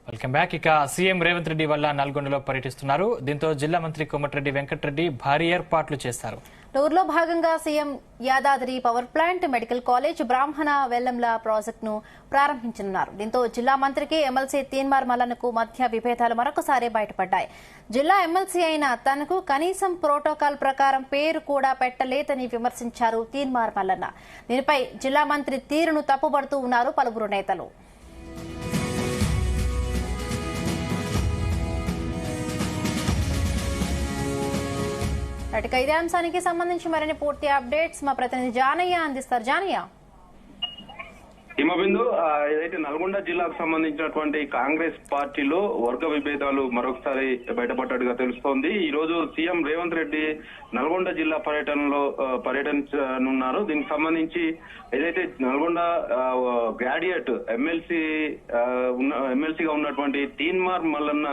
Welcome back. ఇక CM Revanth Reddy వల్ల నల్గొండలో పర్యటిస్తున్నారు. దీంతో జిల్లా మంత్రి కోమటిరెడ్డి వెంకటరెడ్డి భారీ ఏర్పాట్లు చేశారు. టూర్లో భాగంగా CM Yadadri power plant, medical college, బ్రాహ్మణ వెల్లంల ప్రాజెక్టును ప్రారంభించనున్నారు. దీంతో జిల్లా మంత్రికి ఎమ్మెల్సీ తీన్మార్ మల్లన్నకు మధ్య విభేదాలు మరొకసారి బయటపడ్డాయి. జిల్లా ఎమ్మెల్సీ అయిన తనకు కనీసం ప్రోటోకాల్ ప్రకారం పేరు కూడా పెట్టలేదని విమర్శించారు తీన్మార్ మల్లన్న. దీనిపై జిల్లా మంత్రి తీరును తప్పుపడుతూ ఉన్నారు పలువురు నేతలు. ఇదే అంశానికి సంబంధించి మరిన్ని పూర్తి అప్డేట్స్ మా ప్రతినిధి జానయ్య అందిస్తారు. జానయ్య, హిమబిందు, ఏదైతే నల్గొండ జిల్లాకు సంబంధించినటువంటి కాంగ్రెస్ పార్టీలో వర్గ విభేదాలు మరొకసారి బయటపడ్డట్టుగా తెలుస్తోంది. ఈ రోజు సీఎం రేవంత్ రెడ్డి నల్గొండ జిల్లా పర్యటననున్నారు. దీనికి సంబంధించి ఏదైతే నల్గొండ గ్రాడ్యుయేట్ ఎమ్మెల్సీగా ఉన్నటువంటి తీన్మార్ మల్లన్న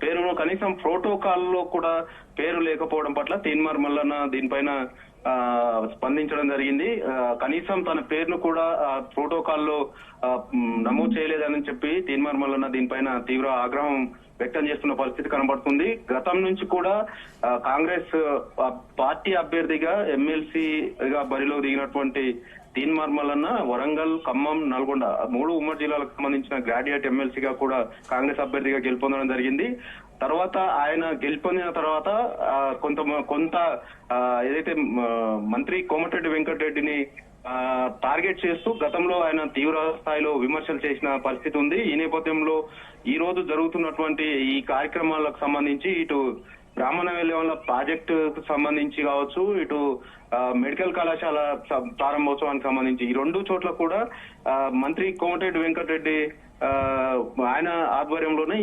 పేరును కనీసం ప్రోటోకాల్లో కూడా పేరు లేకపోవడం పట్ల తీన్మార్ మల్లన్న దీనిపైన స్పందించడం జరిగింది. కనీసం తన పేరును కూడా ప్రోటోకాల్లో నమోదు చేయలేదని చెప్పి తీన్మార్ మల్లన్న దీనిపైన తీవ్ర ఆగ్రహం వ్యక్తం చేస్తున్న పరిస్థితి కనబడుతుంది. గతం నుంచి కూడా కాంగ్రెస్ పార్టీ అభ్యర్థిగా ఎమ్మెల్సీగా బరిలో దిగినటువంటి తీన్మార్ మల్లన్న వరంగల్, ఖమ్మం, నల్గొండ 3 ఉమ్మడి జిల్లాలకు సంబంధించిన గ్రాడ్యుయేట్ ఎమ్మెల్సీగా కూడా కాంగ్రెస్ అభ్యర్థిగా గెలుపొందడం జరిగింది. తర్వాత ఆయన గెలుపొందిన తర్వాత కొంత ఏదైతే మంత్రి కోమటిరెడ్డి వెంకటరెడ్డిని టార్గెట్ చేస్తూ గతంలో ఆయన తీవ్ర స్థాయిలో విమర్శలు చేసిన పరిస్థితి ఉంది. ఈ నేపథ్యంలో ఈ రోజు జరుగుతున్నటువంటి ఈ కార్యక్రమాలకు సంబంధించి ఇటు బ్రాహ్మణ వెల్లంల ప్రాజెక్టు సంబంధించి కావచ్చు, ఇటు మెడికల్ కళాశాల ప్రారంభోత్సవానికి సంబంధించి ఈ 2 చోట్ల కూడా మంత్రి కోమటిరెడ్డి వెంకటరెడ్డి ఆయన ఆధ్వర్యంలోనే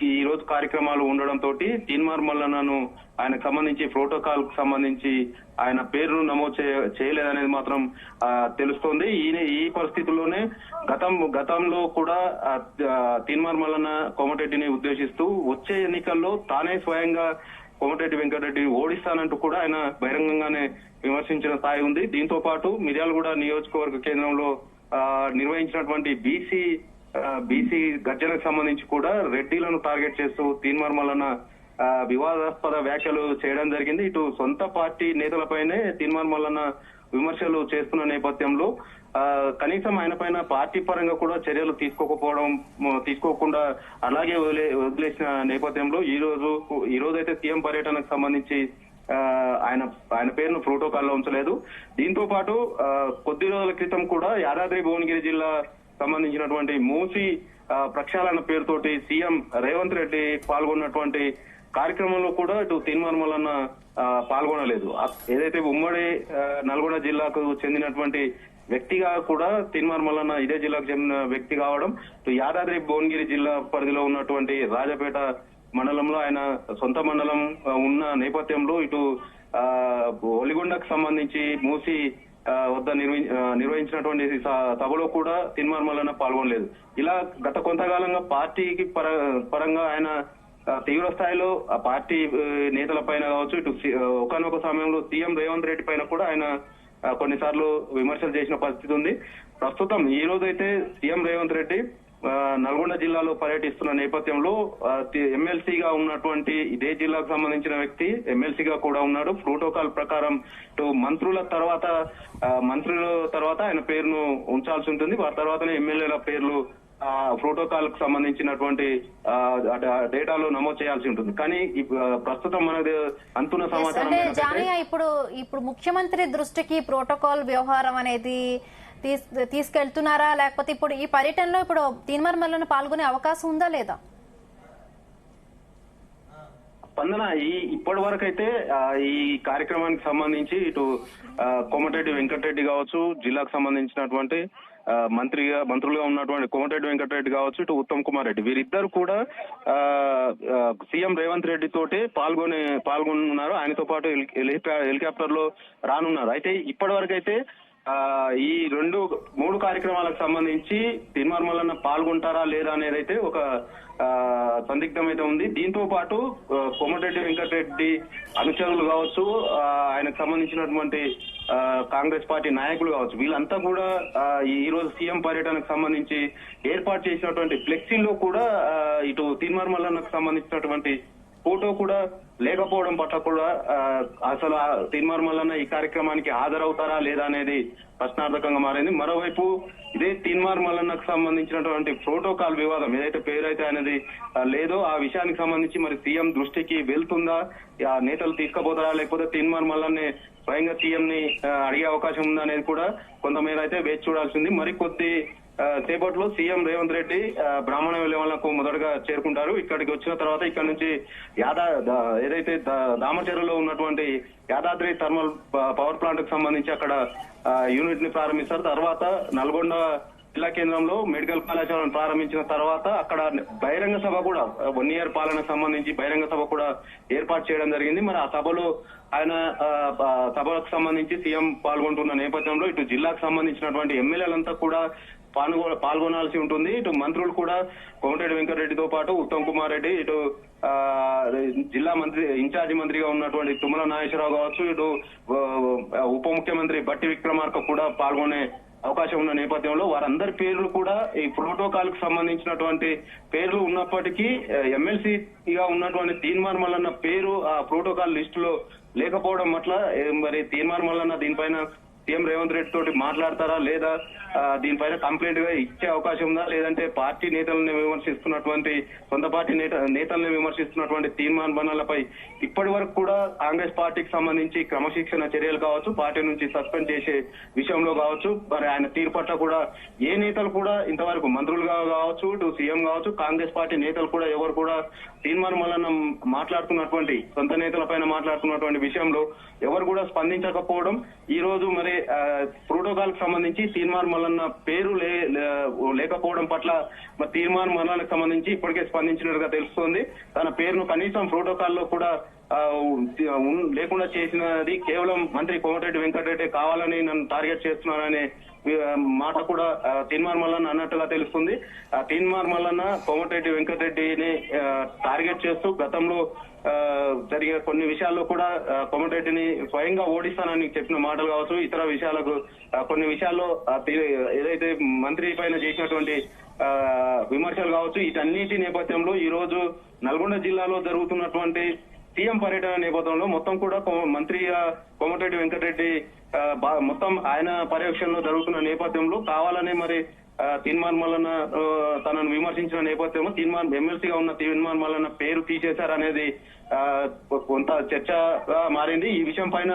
ఈ రోజు కార్యక్రమాలు ఉండడంతో తీన్మార్ మల్లన్నను ఆయనకు సంబంధించి ప్రోటోకాల్ కు సంబంధించి ఆయన పేరును నమోదు చేయలేదనేది మాత్రం తెలుస్తోంది. ఈ పరిస్థితుల్లోనే గతంలో కూడా తీన్మార్ మల్లన్న కోమటిరెడ్డిని ఉద్దేశిస్తూ వచ్చే ఎన్నికల్లో తానే స్వయంగా కోమటిరెడ్డి వెంకటరెడ్డి ఓడిస్తానంటూ కూడా ఆయన బహిరంగంగానే విమర్శించిన స్థాయి ఉంది. దీంతో పాటు మిర్యాలగూడ నియోజకవర్గ కేంద్రంలో నిర్వహించినటువంటి బీసీ గర్జనకు సంబంధించి కూడా రెడ్డిలను టార్గెట్ చేస్తూ తీన్మార్ మల్లన్న వివాదాస్పద వ్యాఖ్యలు చేయడం జరిగింది. ఇటు సొంత పార్టీ నేతలపైనే తీన్మార్ మల్లన్న విమర్శలు చేస్తున్న నేపథ్యంలో కనీసం ఆయన పైన పార్టీ పరంగా కూడా చర్యలు తీసుకోకుండా అలాగే వదిలేసిన నేపథ్యంలో ఈ రోజు అయితే సీఎం పర్యటనకు సంబంధించి ఆయన పేరును ప్రోటోకాల్లో ఉంచలేదు. దీంతో పాటు కొద్ది రోజుల క్రితం కూడా యాదాద్రి భువనగిరి జిల్లా సంబంధించినటువంటి మూసి ప్రక్షాళన పేరుతోటి సీఎం రేవంత్ రెడ్డి పాల్గొన్నటువంటి కార్యక్రమంలో కూడా ఇటు తీన్మార్ మల్లన్న పాల్గొనలేదు. ఏదైతే ఉమ్మడి నల్గొండ జిల్లాకు చెందినటువంటి వ్యక్తిగా కూడా తీన్మార్ మల్లన్న ఇదే జిల్లాకు చెందిన వ్యక్తి కావడం, ఇటు యాదాద్రి భువనగిరి జిల్లా పరిధిలో ఉన్నటువంటి రాజపేట మండలంలో ఆయన సొంత మండలం ఉన్న నేపథ్యంలో ఇటు ఒలిగొండకు సంబంధించి మూసి వద్ద నిర్వహించినటువంటి సభలో కూడా తీన్మార్ మల్లన్న పాల్గొనలేదు. ఇలా గత కొంతకాలంగా పార్టీకి పరంగా ఆయన తీవ్ర స్థాయిలో ఆ పార్టీ నేతల పైన కావచ్చు, ఇటు ఒకనొక సమయంలో సీఎం రేవంత్ రెడ్డి పైన కూడా ఆయన కొన్నిసార్లు విమర్శలు చేసిన పరిస్థితి ఉంది. ప్రస్తుతం ఈ రోజైతే సీఎం రేవంత్ రెడ్డి నల్గొండ జిల్లాలో పర్యటిస్తున్న నేపథ్యంలో ఎమ్మెల్సీగా ఉన్నటువంటి ఇదే జిల్లాకు సంబంధించిన వ్యక్తి ఎమ్మెల్సీగా కూడా ఉన్నాడు. ప్రోటోకాల్ ప్రకారం ఇటు మంత్రుల తర్వాత ఆయన పేరును ఉంచాల్సి ఉంటుంది. వారి తర్వాతనే ఎమ్మెల్యేల పేర్లు ప్రోటోకాల్ కు సంబంధించినటువంటి డేటాలో నమోదు చేయాల్సి ఉంటుంది. కానీ ప్రస్తుతం మనకు అంతున్న సమాచారం ఇప్పుడు ముఖ్యమంత్రి దృష్టికి ప్రోటోకాల్ వ్యవహారం అనేది తీసుకెళ్తున్నారా, లేకపోతే ఇప్పుడు ఈ పర్యటనలో ఇప్పుడు తీన్మార్ మల్లన్న పాల్గొనే అవకాశం ఉందా లేదా? స్పందన, ఇప్పటి వరకు అయితే ఈ కార్యక్రమానికి సంబంధించి ఇటు కోమటిరెడ్డి వెంకటరెడ్డి కావచ్చు, జిల్లాకు సంబంధించినటువంటి మంత్రులుగా ఉన్నటువంటి కోమటిరెడ్డి వెంకటరెడ్డి కావచ్చు, ఇటు ఉత్తమ్ కుమార్ రెడ్డి, వీరిద్దరు కూడా సీఎం రేవంత్ రెడ్డి తోటి పాల్గొన్నారు. ఆయనతో పాటు హెలికాప్టర్ లో రానున్నారు. అయితే ఇప్పటి వరకు అయితే ఈ 3 కార్యక్రమాలకు సంబంధించి తీన్మార్ మల్లన్న పాల్గొంటారా లేదా అనేది అయితే ఒక సందిగ్ధం అయితే ఉంది. దీంతో పాటు కోమటిరెడ్డి వెంకటరెడ్డి అనుచరులు కావచ్చు, ఆయనకు సంబంధించినటువంటి కాంగ్రెస్ పార్టీ నాయకులు కావచ్చు, వీళ్ళంతా కూడా ఈ రోజు సీఎం పర్యటనకు సంబంధించి ఏర్పాటు చేసినటువంటి ఫ్లెక్సీల్లో కూడా ఇటు తీన్మార్ మల్లన్నకు సంబంధించినటువంటి ఫోటో కూడా లేకపోవడం పట్ల కూడా అసలు తీన్మార్ మల్లన్న ఈ కార్యక్రమానికి హాజరవుతారా లేదా అనేది ప్రశ్నార్థకంగా మారింది. మరోవైపు ఇదే తీన్మార్ మల్లన్నకు సంబంధించినటువంటి ప్రోటోకాల్ వివాదం ఏదైతే పేరైతే అనేది లేదో ఆ విషయానికి సంబంధించి మరి సీఎం దృష్టికి వెళ్తుందా, నేతలు తీసుకుపోతారా, లేకపోతే తీన్మార్ మల్లన్నే స్వయంగా సీఎం ని అడిగే అవకాశం ఉందా అనేది కూడా కొంతమేర అయితే వేచి చూడాల్సింది. మరికొద్ది సేపట్లో సీఎం రేవంత్ రెడ్డి బ్రాహ్మణ వెల్లెమలకు మొదటగా చేరుకుంటారు. ఇక్కడికి వచ్చిన తర్వాత ఇక్కడ నుంచి ఏదైతే దామచర్లలో ఉన్నటువంటి యాదాద్రి థర్మల్ పవర్ ప్లాంట్ కు సంబంధించి అక్కడ యూనిట్ ని ప్రారంభిస్తారు. తర్వాత నల్గొండ జిల్లా కేంద్రంలో మెడికల్ కళాశాలను ప్రారంభించిన తర్వాత అక్కడ బహిరంగ సభ కూడా 1 year పాలనకు సంబంధించి బహిరంగ సభ కూడా ఏర్పాటు చేయడం జరిగింది. మరి ఆ సభలో ఆయన సభకు సంబంధించి సీఎం పాల్గొంటున్న నేపథ్యంలో ఇటు జిల్లాకు సంబంధించినటువంటి ఎమ్మెల్యేలంతా కూడా పాల్గొనాల్సి ఉంటుంది. ఇటు మంత్రులు కూడా కోమటిరెడ్డి వెంకటరెడ్డితో పాటు ఉత్తమ్ కుమార్ రెడ్డి, ఇటు జిల్లా మంత్రి ఇన్ఛార్జి మంత్రిగా ఉన్నటువంటి తుమ్మల నాగేశ్వరరావు కావచ్చు, ఇటు ఉప ముఖ్యమంత్రి బట్టి విక్రమార్క కూడా పాల్గొనే అవకాశం ఉన్న నేపథ్యంలో వారందరి పేర్లు కూడా ఈ ప్రోటోకాల్ కు సంబంధించినటువంటి పేర్లు ఉన్నప్పటికీ ఎమ్మెల్సీగా ఉన్నటువంటి తీన్మార్ మల్లన్న పేరు ఆ ప్రోటోకాల్ లిస్టులో లేకపోవడం పట్ల మరి తీన్మార్ మల్లన్న దీనిపైన సీఎం రేవంత్ రెడ్డి తోటి మాట్లాడతారా లేదా, దీనిపైన కంప్లైంట్ గా ఇచ్చే అవకాశం ఉందా, లేదంటే పార్టీ నేతలను విమర్శిస్తున్నటువంటి సొంత పార్టీ నేతలను విమర్శిస్తున్నటువంటి తీన్మార్ మల్లన్నపై ఇప్పటి వరకు కూడా కాంగ్రెస్ పార్టీకి సంబంధించి క్రమశిక్షణ చర్యలు కావచ్చు, పార్టీ నుంచి సస్పెండ్ చేసే విషయంలో కావచ్చు, మరి ఆయన తీరు పట్ల కూడా ఏ నేతలు కూడా ఇంతవరకు మంత్రులుగా కావచ్చు, ఇటు సీఎం కావచ్చు, కాంగ్రెస్ పార్టీ నేతలు కూడా ఎవరు కూడా తీన్మార్ మల్లన్న మాట్లాడుతున్నటువంటి సొంత నేతల పైన మాట్లాడుతున్నటువంటి విషయంలో ఎవరు కూడా స్పందించకపోవడం, ఈ రోజు మరి ప్రోటోకాల్ కు సంబంధించి తీన్మార్ మల్లన్న పేరు లేకపోవడం పట్ల మరి తీన్మార్ మల్లన్నకు సంబంధించి ఇప్పటికే స్పందించినట్టుగా తెలుస్తోంది. తన పేరును కనీసం ప్రోటోకాల్ లో కూడా లేకుండా చేసినది కేవలం మంత్రి కోమటిరెడ్డి వెంకటరెడ్డి కావాలని నన్ను టార్గెట్ చేస్తున్నారనే మాట కూడా తీన్మార్ మల్లన్న అన్నట్టుగా తెలుస్తుంది. తీన్మార్ మల్లన్న కోమటిరెడ్డి వెంకటరెడ్డిని టార్గెట్ చేస్తూ గతంలో జరిగే కొన్ని విషయాల్లో కూడా కోమటిరెడ్డిని స్వయంగా ఓడిస్తానని చెప్పిన మాటలు కావచ్చు, ఇతర విషయాలకు కొన్ని విషయాల్లో ఏదైతే మంత్రి పైన చేసినటువంటి విమర్శలు కావచ్చు, వీటన్నిటి నేపథ్యంలో ఈ రోజు నల్గొండ జిల్లాలో జరుగుతున్నటువంటి సీఎం పర్యటన నేపథ్యంలో మొత్తం కూడా మంత్రిగా కోమటిరెడ్డి వెంకటరెడ్డి మొత్తం ఆయన పర్యవేక్షణలో జరుగుతున్న నేపథ్యంలో కావాలనే మరి తీన్మార్ మల్లన్న తనను విమర్శించిన నేపథ్యంలో ఎమ్మెల్సీగా ఉన్న తీన్మార్ మల్లన్న పేరు తీసేశారనేది కొంత చర్చగా మారింది. ఈ విషయం పైన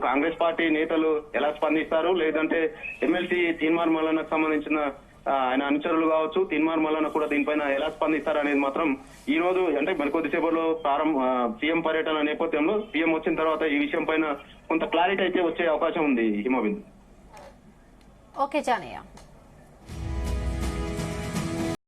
కాంగ్రెస్ పార్టీ నేతలు ఎలా స్పందిస్తారు, లేదంటే ఎమ్మెల్సీ తీన్మార్ మల్లన్నకు సంబంధించిన ఆయన అనుచరులు కావచ్చు, తీన్మార్ మల్లన్న కూడా దీనిపైన ఎలా స్పందిస్తారు అనేది మాత్రం ఈ రోజు అంటే మరికొద్దిసేపట్లో సీఎం పర్యటన నేపథ్యంలో సీఎం వచ్చిన తర్వాత ఈ విషయం పైన కొంత క్లారిటీ అయితే వచ్చే అవకాశం ఉంది. హిమబిందు. ఓకే జానయ్య.